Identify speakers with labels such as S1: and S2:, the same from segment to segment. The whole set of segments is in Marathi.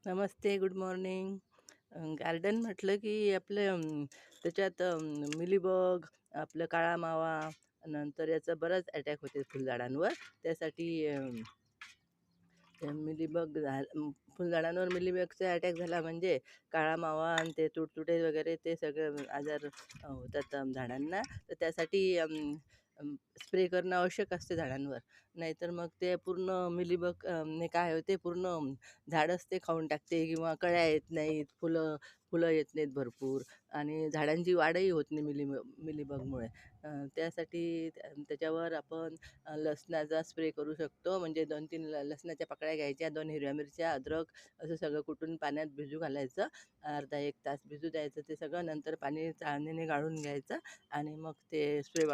S1: नमस्ते, गुड मॉर्निंग. गार्डन म्हटलं की त्याच्यात मिलीबग, आपलं काळा मावा, नंतर याचा बराच अटॅक होते फुलझाडांवर. त्यासाठी ते मिलीबग फुलझाडांवर मिलीबगचा अटॅक झाला म्हणजे काळा मावा आणि ते तुडतुडे वगैरे ते सगळे आजार होतात झाडांना. तर त्यासाठी स्प्रे करणं आवश्यक असते झाडांवर. नाहीतर मग ते पूर्ण मिलीबग ने काय होते, पूर्ण झाडच ते खाऊन टाकते किंवा कळ्या येत नाहीत, फुलं फुलं येत नाहीत भरपूर आणि झाडांची वाढही होत नाही मिलीबगमुळे. त्यासाठी त्याच्यावर आपण लसणाचा स्प्रे करू शकतो. म्हणजे 2-3 लसणाच्या पाकळ्या घ्यायच्या, 2 हिरव्या मिरच्या, अद्रक असं सगळं कुटून पाण्यात भिजू घालायचं. अर्धा 1 तास भिजू द्यायचं ते सगळं. नंतर पाणी चाळणीने गाळून घ्यायचं आणि मग ते स्प्रे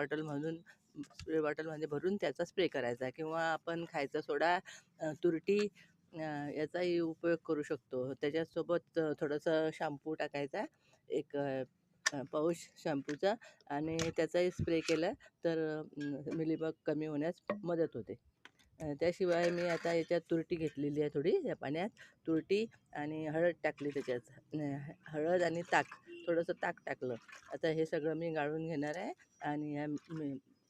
S1: बॉटलमध्ये भरून त्याचा स्प्रे करायचा. किंवा आपण खायचा सोडा, तुरटी याचाही उपयोग करू शकतो. त्याच्यासोबत थोडंसं शॅम्पू टाकायचा, एक पाऊच शॅम्पूचा, आणि त्याचाही स्प्रे केला तर मिलीबग कमी होण्यास मदत होते. त्याशिवाय मी आता याच्यात तुरटी घेतलेली आहे थोडी या पाण्यात. तुरटी आणि हळद टाकली त्याच्यात. हळद आणि ताक, थोडंसं ताक टाकलं. आता हे सगळं मी गाळून घेणार आहे आणि या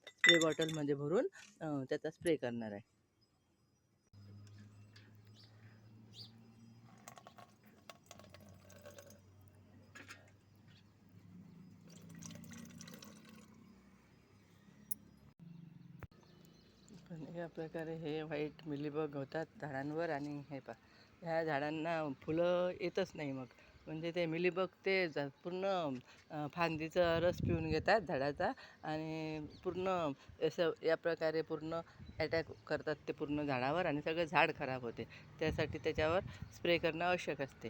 S1: स्प्रे बॉटलमध्ये भरून त्याचा स्प्रे करणार आहे. पण या प्रकारे हे व्हाईट मिलीबग होतात झाडांवर. आणि हे ह्या झाडांना फुलं येतच नाही मग. म्हणजे ते मिलीबग ते पूर्ण फांदीचा रस पिऊन घेतात झाडाचा आणि पूर्ण असं या प्रकारे पूर्ण अटॅक करतात ते पूर्ण झाडावर आणि सगळं झाड खराब होते. त्यासाठी त्याच्यावर स्प्रे करणं आवश्यक असते.